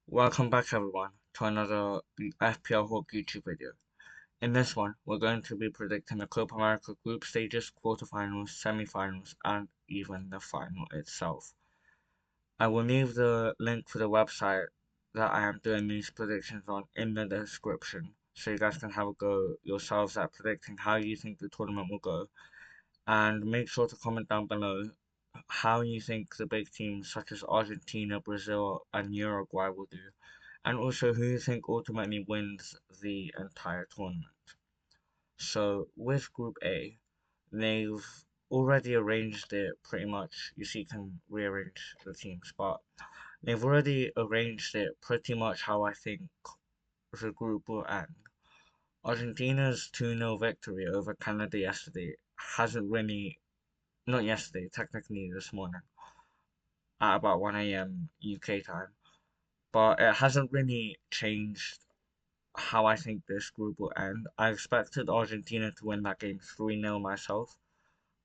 Welcome back everyone to another FPL Hawk YouTube video. In this one, we're going to be predicting the Copa America group stages, quarterfinals, semi-finals, and even the final itself. I will leave the link for the website that I am doing these predictions on in the description, so you guys can have a go yourselves at predicting how you think the tournament will go. And make sure to comment down below how you think the big teams such as Argentina, Brazil, and Uruguay will do, and also who you think ultimately wins the entire tournament. So, with Group A, they've already arranged it pretty much. You see, you can rearrange the teams, but they've already arranged it pretty much how I think the group will end. Argentina's 2-0 victory over Canada yesterday hasn't really, not yesterday, technically this morning, at about 1 a.m. UK time, but it hasn't really changed how I think this group will end. I expected Argentina to win that game 3-0 myself,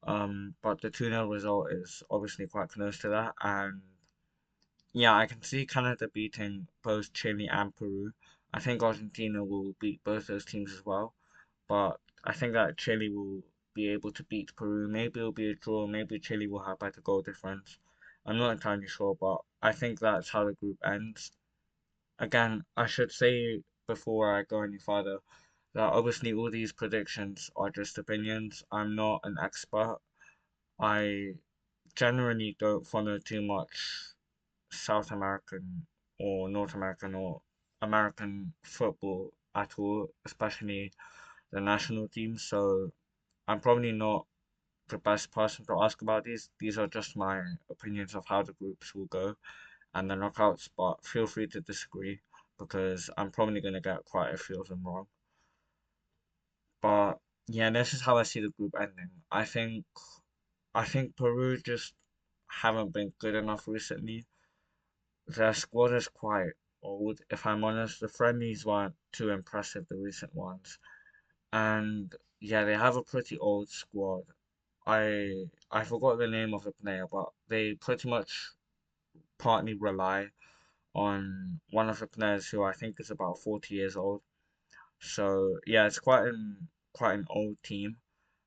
but the 2-0 result is obviously quite close to that, and yeah, I can see Canada beating both Chile and Peru. I think Argentina will beat both those teams as well, but I think that Chile will be able to beat Peru. Maybe it'll be a draw, maybe Chile will have better goal difference. I'm not entirely sure, but I think that's how the group ends. Again, I should say before I go any further that obviously all these predictions are just opinions. I'm not an expert. I generally don't follow too much South American or North American or American football at all, especially the national team. So I'm probably not the best person to ask about these. These are just my opinions of how the groups will go and the knockouts, but feel free to disagree because I'm probably going to get quite a few of them wrong. But yeah, this is how I see the group ending. I think Peru just haven't been good enough recently. Their squad is quite old, if I'm honest. The friendlies weren't too impressive, the recent ones. And yeah, they have a pretty old squad. I forgot the name of the player, but they pretty much partly rely on one of the players who I think is about 40 years old. So yeah, it's quite an old team,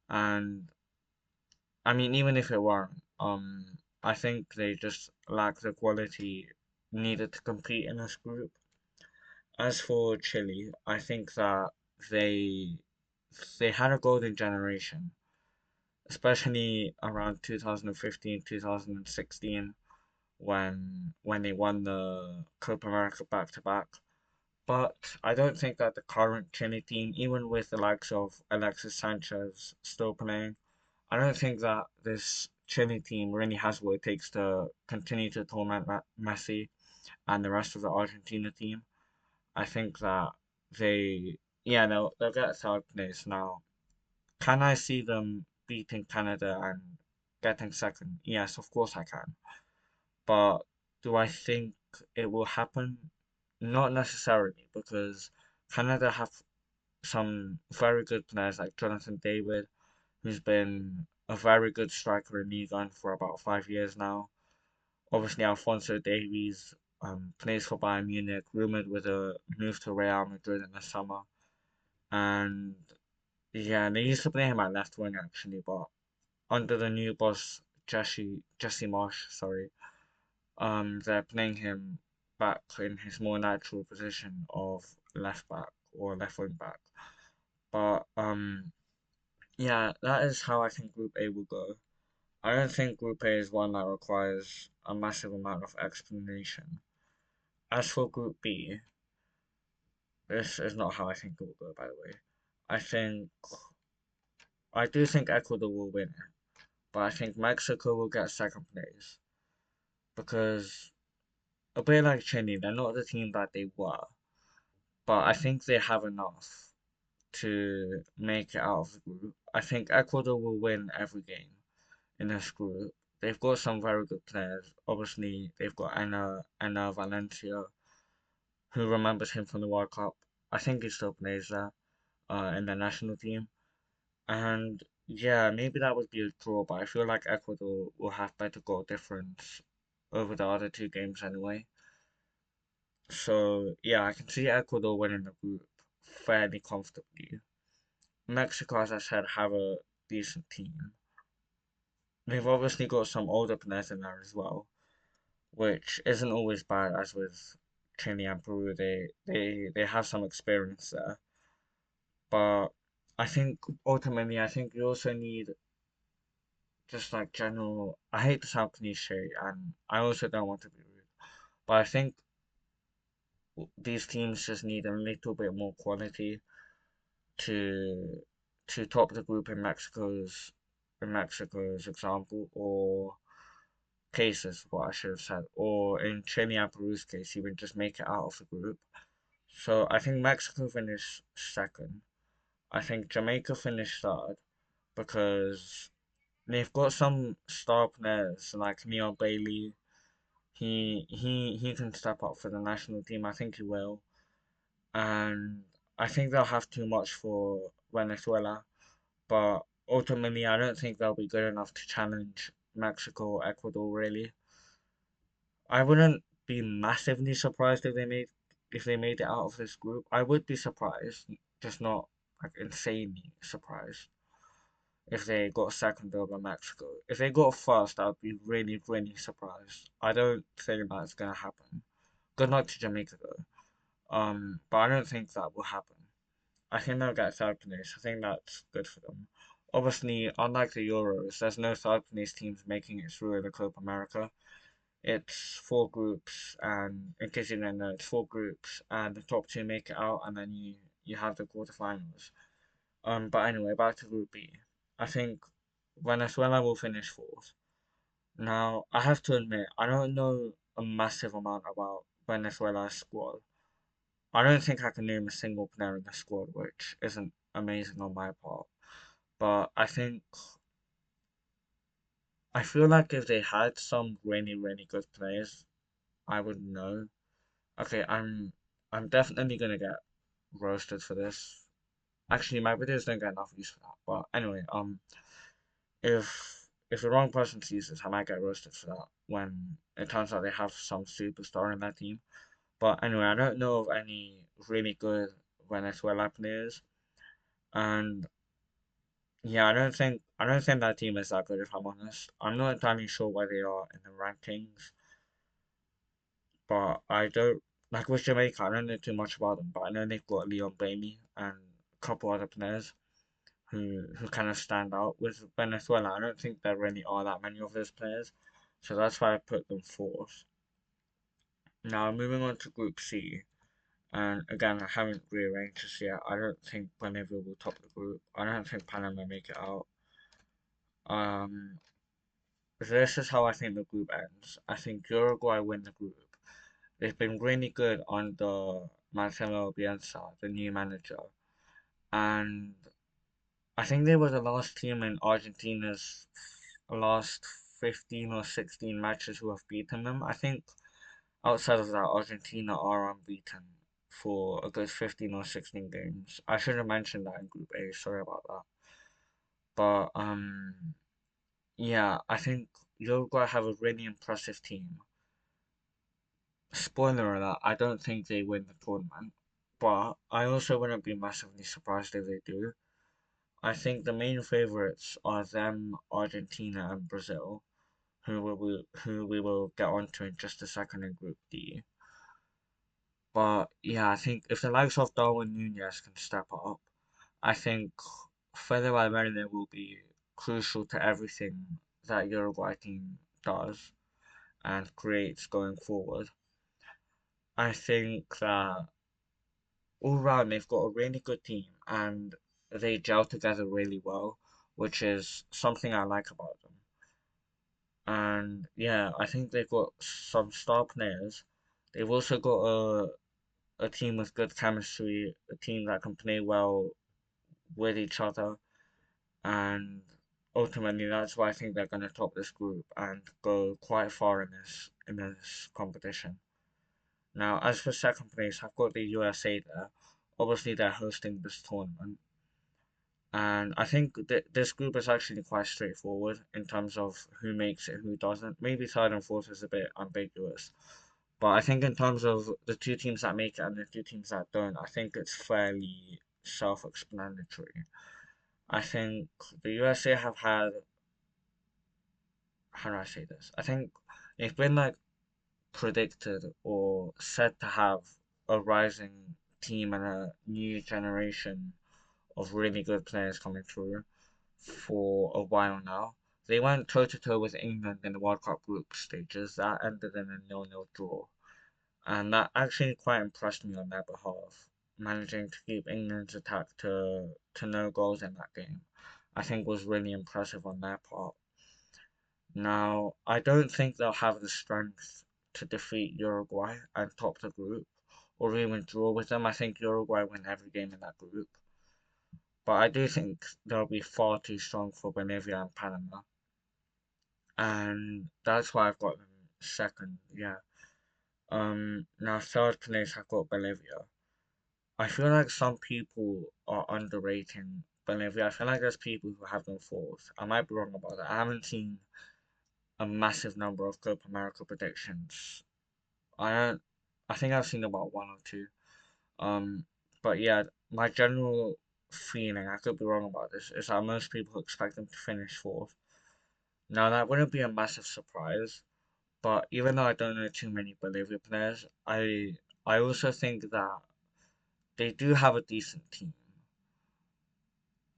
and I mean even if it weren't, I think they just lack the quality needed to compete in this group. As for Chile, I think that they they had a golden generation, especially around 2015, 2016 when they won the Copa America back to back. But I don't think that the current Chile team, even with the likes of Alexis Sanchez still playing, I don't think that this Chile team really has what it takes to continue to torment Messi and the rest of the Argentina team. I think that yeah, they'll get third place now. Can I see them beating Canada and getting second? Yes, of course I can. But do I think it will happen? Not necessarily, because Canada have some very good players like Jonathan David, who's been a very good striker in Ligue 1 for about 5 years now. Obviously, Alfonso Davies plays for Bayern Munich, rumored with a move to Real Madrid in the summer. And yeah, they used to play him at left wing actually, but under the new boss Jesse Marsh, sorry, they're playing him back in his more natural position of left back or left wing back. But yeah, that is how I think Group A will go. I don't think Group A is one that requires a massive amount of explanation. As for Group B, this is not how I think it will go, by the way. I think I do think Ecuador will win it, but I think Mexico will get second place because a bit like Chile, they're not the team that they were, but I think they have enough to make it out of the group. I think Ecuador will win every game in this group. They've got some very good players. Obviously, they've got Ana Valencia, who remembers him from the World Cup. I think he still plays there in the national team. And yeah, maybe that would be a draw, but I feel like Ecuador will have better goal difference over the other two games anyway. So yeah, I can see Ecuador winning the group fairly comfortably. Mexico, as I said, have a decent team. They've obviously got some older players in there as well, which isn't always bad. As with Chile and Peru, they have some experience there. But I think ultimately, I think you also need just like general. I hate to sound cliche, and I also don't want to be rude, but I think these teams just need a little bit more quality to top the group in Mexico's example or cases, what I should have said, or in Chile and Peru's case, even just make it out of the group. So I think Mexico finished second. I think Jamaica finished third because they've got some star players like Neil Bailey. He can step up for the national team. I think he will, and I think they'll have too much for Venezuela. But ultimately, I don't think they'll be good enough to challenge Mexico or Ecuador. Really, I wouldn't be massively surprised if they made it out of this group. I would be surprised, just not like insanely surprised if they got second over Mexico. If they got first, I'd be really, really surprised. I don't think that's gonna happen. Good luck to Jamaica though. But I don't think that will happen. I think they'll get third place. I think that's good for them. Obviously, unlike the Euros, there's no third place teams making it through the Copa America. It's four groups, and in case you didn't know, it's four groups, and the top two make it out, and then you have the quarterfinals. But anyway, back to Group B. I think Venezuela will finish fourth. Now, I have to admit, I don't know a massive amount about Venezuela's squad. I don't think I can name a single player in the squad, which isn't amazing on my part. But I feel like if they had some really, really good players, I would know. Okay, I'm definitely gonna get roasted for this. Actually, my videos don't get enough views for that. But anyway, if the wrong person sees this, I might get roasted for that when it turns out they have some superstar in that team. But anyway, I don't know of any really good Venezuela players, and yeah, I don't think that team is that good if I'm honest. I'm not entirely sure where they are in the rankings, but I don't like with Jamaica. I don't know too much about them, but I know they've got Leon Bailey and a couple other players who kind of stand out. With Venezuela, I don't think there really are that many of those players, so that's why I put them fourth. Now moving on to Group C, and again I haven't rearranged this yet. I don't think Bolivia will top the group. I don't think Panama make it out. Um, this is how I think the group ends. I think Uruguay win the group. They've been really good under Marcelo Bielsa, the new manager, and I think they were the last team in Argentina's last 15 or 16 matches who have beaten them. I think outside of that, Argentina are unbeaten for a good 15 or 16 games. I should have mentioned that in Group A, sorry about that. But yeah, I think Uruguay have a really impressive team. Spoiler alert, I don't think they win the tournament, but I also wouldn't be massively surprised if they do. I think the main favourites are them, Argentina, and Brazil, who we will get onto in just a second in Group D. But yeah, I think if the likes of Darwin Nunez can step up, I think Fede Valverde will be crucial to everything that Uruguay team does and creates going forward. I think that all round they've got a really good team and they gel together really well, which is something I like about them. And yeah, I think they've got some star players. They've also got a team with good chemistry, a team that can play well with each other, and ultimately that's why I think they're going to top this group and go quite far in this competition. Now, as for second place, I've got the USA there. Obviously, they're hosting this tournament, and I think this group is actually quite straightforward in terms of who makes it, who doesn't. Maybe third and fourth is a bit ambiguous, But I think in terms of the two teams that make it and the two teams that don't, I think it's fairly self-explanatory. I think the USA have had, how do I say this? I think they've been like predicted or said to have a rising team and a new generation of really good players coming through for a while now. They went toe to toe with England in the World Cup group stages. That ended in a 0-0 draw. And that actually quite impressed me on their behalf. Managing to keep England's attack to no goals in that game, I think was really impressive on their part. Now, I don't think they'll have the strength to defeat Uruguay and top the group, or even draw with them. I think Uruguay win every game in that group. But I do think they'll be far too strong for Bolivia and Panama. And that's why I've got them second, yeah. Now third place I've got Bolivia. I feel like some people are underrating Bolivia. I feel like there's people who have them fourth. I might be wrong about that. I haven't seen a massive number of Copa America predictions. I don't. I think I've seen about one or two. Um, but yeah, my general feeling, I could be wrong about this, is that most people expect them to finish fourth. Now that wouldn't be a massive surprise, but even though I don't know too many Bolivia players, I also think that they do have a decent team.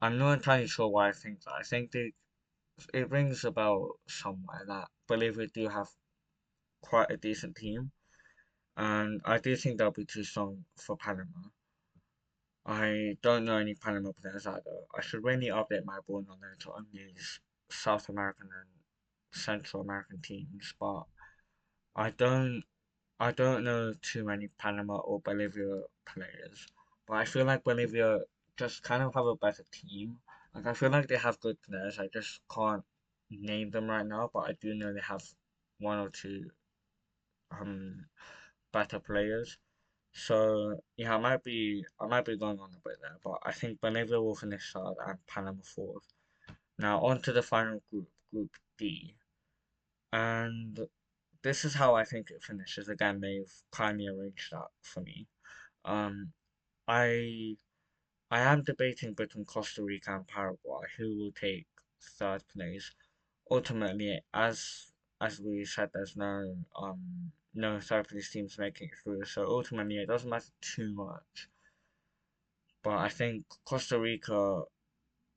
I'm not entirely sure why I think that. I think it rings about somewhere that Bolivia do have quite a decent team, and I do think they'll be too strong for Panama. I don't know any Panama players either. I should really update my ball knowledge on these South American and Central American teams, but I don't I don't know too many Panama or Bolivia players. But I feel like Bolivia just kind of have a better team. Like I feel like they have good players. I just can't name them right now, but I do know they have one or two um better players. So yeah, I might be going on a bit there, but I think Bolivia will finish third and Panama fourth. Now on to the final group, Group D, and this is how I think it finishes. Again, they've kindly arranged that for me. Um, I I am debating between Costa Rica and Paraguay who will take third place. Ultimately, as we said, there's no third place teams making it through, so ultimately it doesn't matter too much. But I think Costa Rica,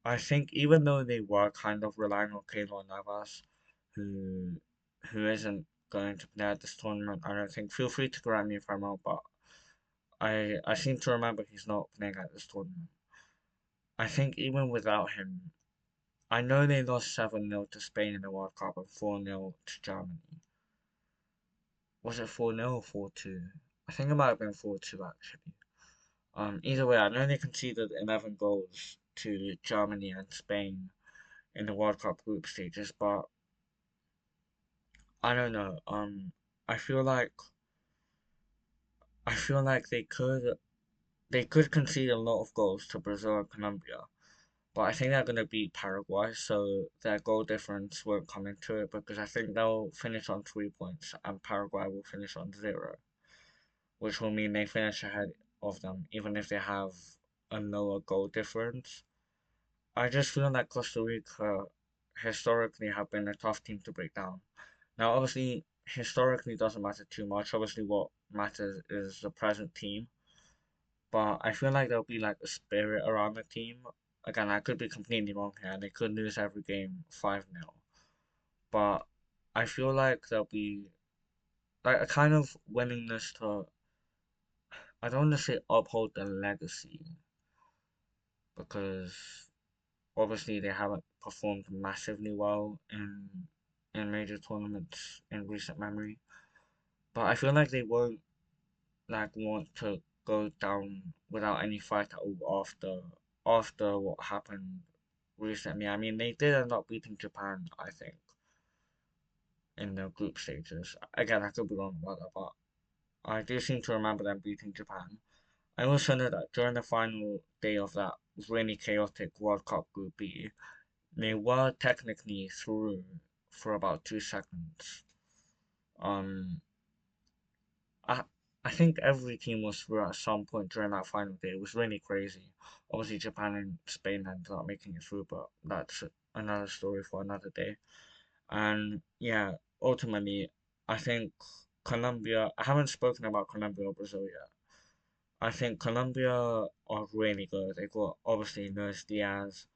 I think even though they were kind of relying on Keylor Navas, who who isn't going to play at this tournament, I don't think. Feel free to correct me if I'm wrong, but I seem to remember he's not playing at this tournament. I think even without him, I know they lost 7-0 to Spain in the World Cup and 4-0 to Germany. Was it 4-0 or 4-2? I think it might have been 4-2 actually. Either way, I know they conceded 11 goals to Germany and Spain in the World Cup group stages, but I don't know. I feel like I feel like they could concede a lot of goals to Brazil and Colombia, but I think they're going to beat Paraguay, so their goal difference won't come into it because I think they'll finish on 3 points and Paraguay will finish on zero, which will mean they finish ahead of them even if they have a lower goal difference. I just feel like Costa Rica historically have been a tough team to break down. Now, obviously, historically doesn't matter too much. Obviously, what matters is the present team. But I feel like there'll be like a spirit around the team. Again, I could be completely wrong here. They could lose every game 5-0. But I feel like there'll be like a kind of willingness to, I don't want to say uphold the legacy, because obviously they haven't performed massively well in major tournaments in recent memory. But I feel like they won't like want to go down without any fight at all after what happened recently. I mean, they did end up beating Japan, I think, in the group stages. Again, I could be wrong about that, but I do seem to remember them beating Japan. I also know that during the final day of that really chaotic World Cup Group B, they were technically through for about 2 seconds. Um, I I think every team was through at some point during that final day. It was really crazy. Obviously, Japan and Spain ended up making it through, but that's another story for another day. And yeah, ultimately, I think Colombia. I haven't spoken about Colombia or Brazil yet. I think Colombia are really good. They got obviously Luis Diaz.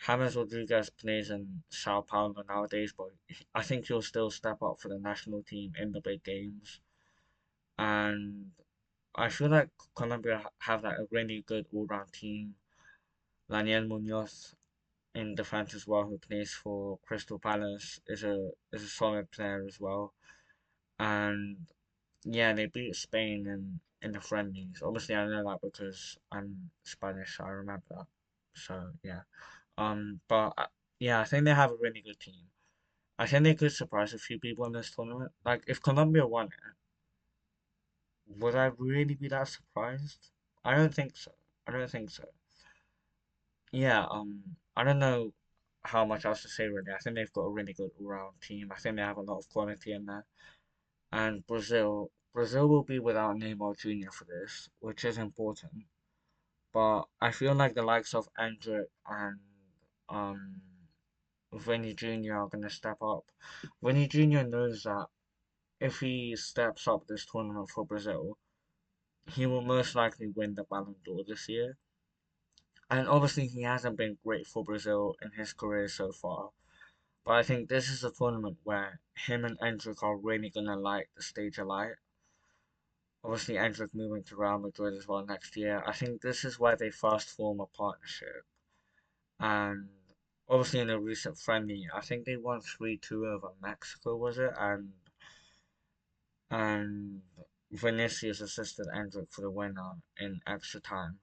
James Rodriguez plays in Sao Paulo nowadays, but I think he'll still step up for the national team in the big games. And I feel like Colombia have like a really good all-round team. Daniel Munoz in defense as well, who plays for Crystal Palace, is a solid player as well. And yeah, they beat Spain in the friendlies. Obviously, I know that because I'm Spanish, so I remember that. So yeah, but yeah, I think they have a really good team. I think they could surprise a few people in this tournament. Like if Colombia won it, would I really be that surprised? I don't think so. I don't think so. Yeah, I don't know how much else to say really. I think they've got a really good all-round team. I think they have a lot of quality in there. And Brazil will be without Neymar Jr. for this, which is important. But I feel like the likes of Endrick and um Vinny Jr. are gonna step up. Vinny Jr. knows that if he steps up this tournament for Brazil, he will most likely win the Ballon d'Or this year. And obviously, he hasn't been great for Brazil in his career so far. But I think this is a tournament where him and Endrick are really gonna light the stage alight. Obviously, Endrick moving to Real Madrid as well next year. I think this is where they first form a partnership. And obviously, in a recent friendly, I think they won 3-2 over Mexico, was it? And Vinicius assisted Endrick for the winner in extra time.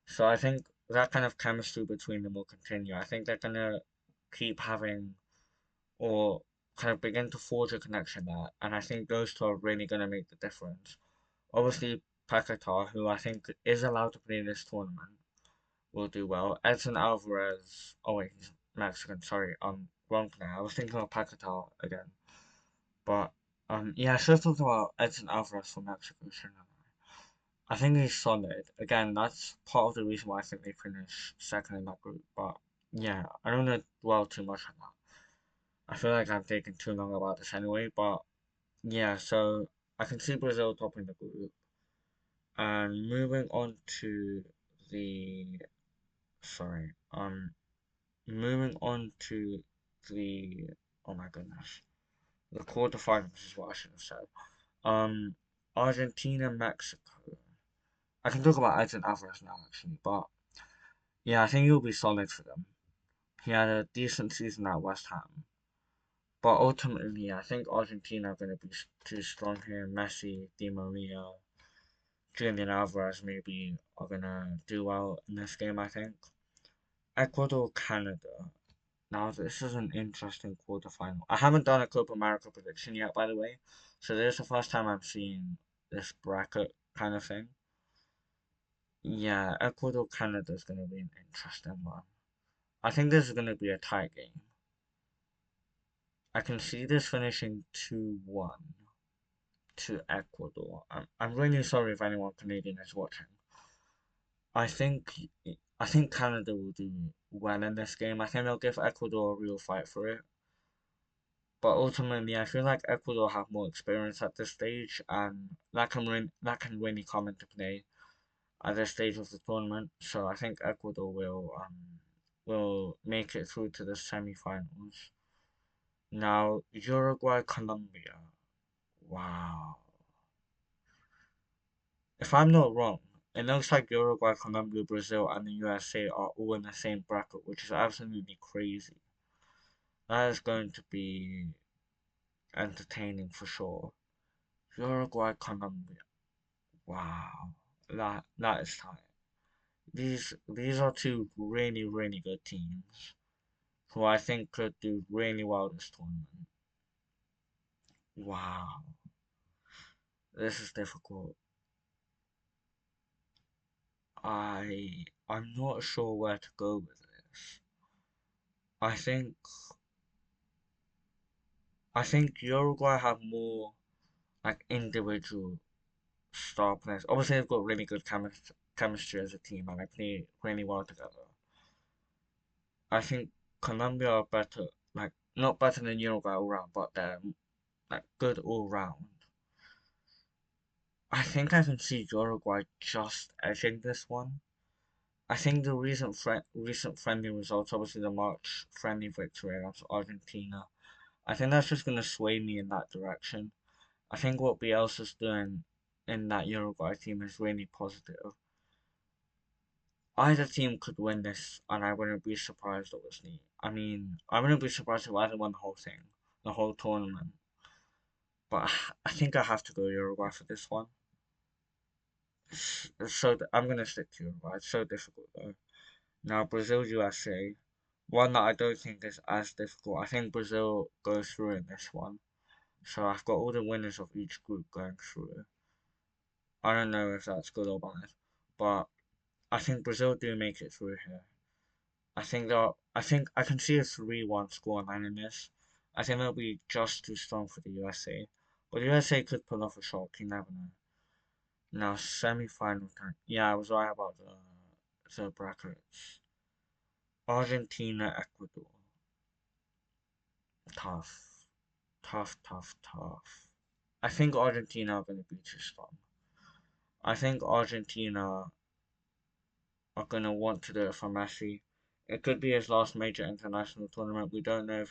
So I think that kind of chemistry between them will continue. I think they're gonna keep having or kind of begin to forge a connection there, and I think those two are really gonna make the difference. Obviously, Paquetá, who I think is allowed to play in this tournament, will do well. Edson Alvarez, oh wait, he's Mexican. Sorry, wrong player. I was thinking of Paquetá again, but yeah, I should have talked about Edson Alvarez from Mexico, shouldn't I think he's solid. Again, that's part of the reason why I think they finished second in that group. But yeah, I don't know dwell too much on that. I feel like I'm taking too long about this anyway. But yeah, so I can see Brazil topping the group. And moving on to the sorry, moving on to the oh my goodness, the quarterfinals is what I should have said. Um, Argentina, Mexico. I can talk about Edson Alvarez now actually, but yeah, I think he'll be solid for them. He had a decent season at West Ham, but ultimately, I think Argentina are going to be too strong here. Messi, Di Maria, Julian Alvarez maybe are going to do well in this game, I think. Ecuador, Canada. Now, this is an interesting quarterfinal. I haven't done a Copa America prediction yet, by the way, so this is the first time I'm seeing this bracket kind of thing. Yeah, Ecuador, Canada is going to be an interesting one. I think this is going to be a tight game. I can see this finishing 2-1 to Ecuador. I'm really sorry if anyone Canadian is watching. I think I think Canada will do well in this game. I think they'll give Ecuador a real fight for it. But ultimately, I feel like Ecuador have more experience at this stage, and that can really come into play at this stage of the tournament. So I think Ecuador will make it through to the semi-finals. Now, Uruguay, Colombia. Wow. If I'm not wrong, it looks like Uruguay, Colombia, Brazil, and the USA are all in the same bracket, which is absolutely crazy. That is going to be entertaining for sure. Uruguay, Colombia. Wow. That is tight. These are two really good teams who I think could do really well this tournament. Wow. This is difficult. I'm not sure where to go with this. I think I think Uruguay have more like individual. star players. Obviously, they've got really good chemistry as a team, and they play really well together. I think Colombia are better, like not better than Uruguay all round, but they're like good all round. I think I can see Uruguay just edging this one. I think the recent friendly results, obviously the March friendly victory against Argentina, I think that's just going to sway me in that direction. I think what Bielsa's doing in that Uruguay team is really positive. Either team could win this, and I wouldn't be surprised, obviously. I mean, I wouldn't be surprised if either won the whole thing, the whole tournament. But I think I have to go Uruguay for this one. I'm gonna stick to Uruguay. It's so difficult though. Now Brazil USA, one that I don't think is as difficult. I think Brazil goes through in this one. So I've got all the winners of each group going through. I don't know if that's good or bad, but I think Brazil do make it through here. I think I can see a 3-1 scoreline in this. I think they'll be just too strong for the USA. But the USA could pull off a shock, you never know. Now semi-final time. Yeah, I was right about the brackets. Argentina, Ecuador. Tough. Tough, tough, tough. I think Argentina are gonna be too strong. I think Argentina are going to want to do it for Messi. It could be his last major international tournament. We don't know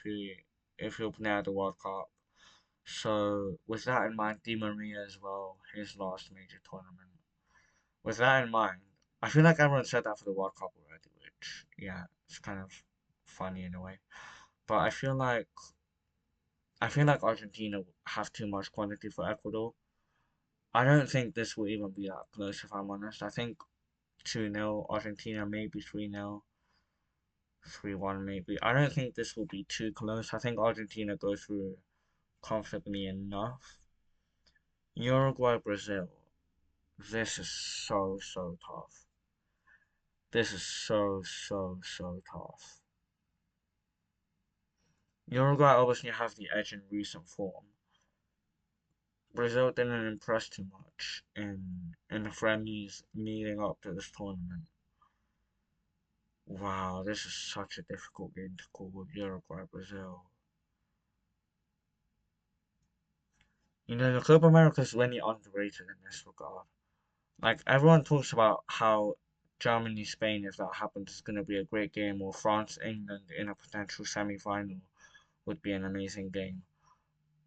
if he'll play at the World Cup. So with that in mind, Di Maria as well, his last major tournament. With that in mind, I feel like everyone said that for the World Cup already, which yeah, it's kind of funny in a way. But I feel like Argentina have too much quantity for Ecuador. I don't think this will even be that close if I'm honest. I think 2-0 Argentina, maybe 3-0. 3-1 maybe. I don't think this will be too close. I think Argentina go through comfortably enough. Uruguay, Brazil. This is so tough. This is so tough. Uruguay obviously have the edge in recent form. Brazil didn't impress too much in the friendlies leading up to this tournament. Wow, this is such a difficult game to call with Uruguay, Brazil. You know, the Copa America is really underrated in this regard. Like everyone talks about how Germany Spain, if that happens, is going to be a great game, or France England in a potential semi-final would be an amazing game.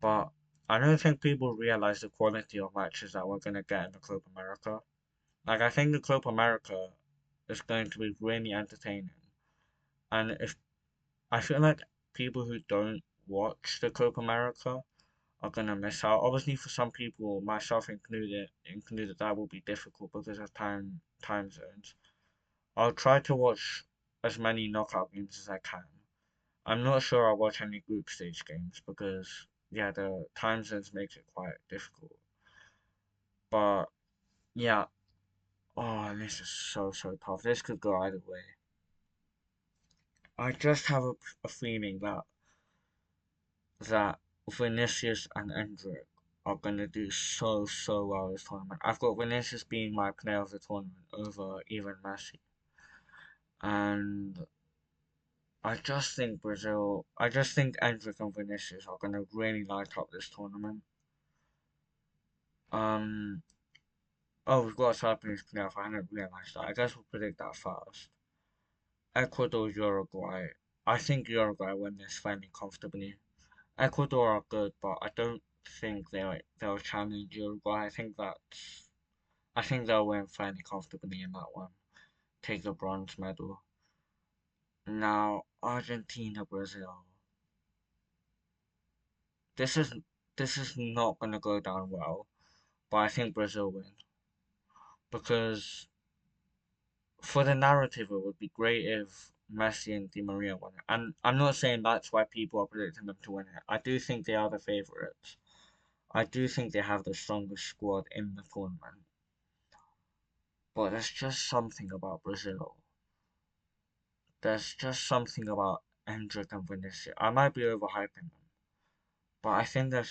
But I don't think people realize the quality of matches that we're going to get in the Copa America. Like I think the Copa America is going to be really entertaining, and if I feel like people who don't watch the Copa America are gonna miss out. Obviously, for some people, myself included, that will be difficult because of time zones. I'll try to watch as many knockout games as I can. I'm not sure I'll watch any group stage games because yeah, the time zones makes it quite difficult. But yeah, oh, this is so tough. This could go either way. I just have a feeling that Vinicius and Endrick are gonna do so well this tournament. I've got Vinicius being my player of the tournament over even Messi, and I just think Endrick and Vinicius are gonna really light up this tournament. Um, oh, we've got a Japanese playoff. I hadn't realized that. I guess we'll predict that first. Ecuador, Uruguay. I think Uruguay win this fairly comfortably. Ecuador are good, but I don't think they'll challenge Uruguay. I think they'll win fairly comfortably in that one. Take the bronze medal. Now Argentina, Brazil. This is this is not gonna go down well, but I think Brazil win because for the narrative it would be great if Messi and Di Maria won it. And I'm not saying that's why people are predicting them to win it. I do think they are the favourites. I do think they have the strongest squad in the tournament. But there's just something about Brazil. There's just something about Hendrick and Vinicius. I might be overhyping them, but I think they're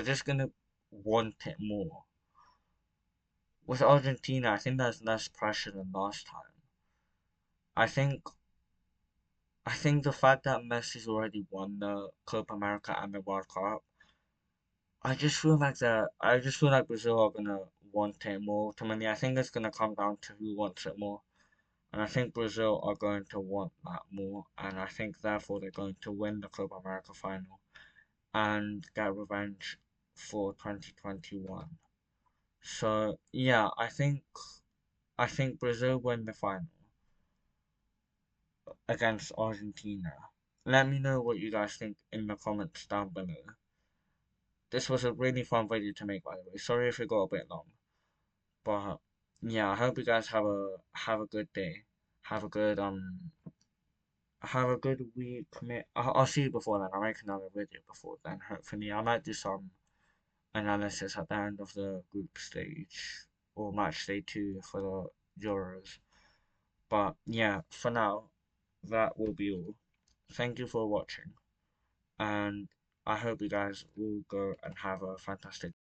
just gonna want it more. with Argentina, I think there's less pressure than last time. I think I think the fact that Messi's already won the Copa America and the World Cup, I just feel like Brazil are gonna want it more ultimately. I think it's gonna come down to who wants it more. And I think Brazil are going to want that more, and I think therefore they're going to win the Copa America final and get revenge for 2021. So yeah, I think Brazil win the final against Argentina. Let me know what you guys think in the comments down below. This was a really fun video to make, by the way. Sorry if it got a bit long, but yeah, I hope you guys have a good day. Have a good have a good week, mate. I'll see you before then. I'll make another video before then. Hopefully, I might do some analysis at the end of the group stage or match day 2 for the Euros. But yeah, for now, that will be all. Thank you for watching, and I hope you guys will go and have a fantastic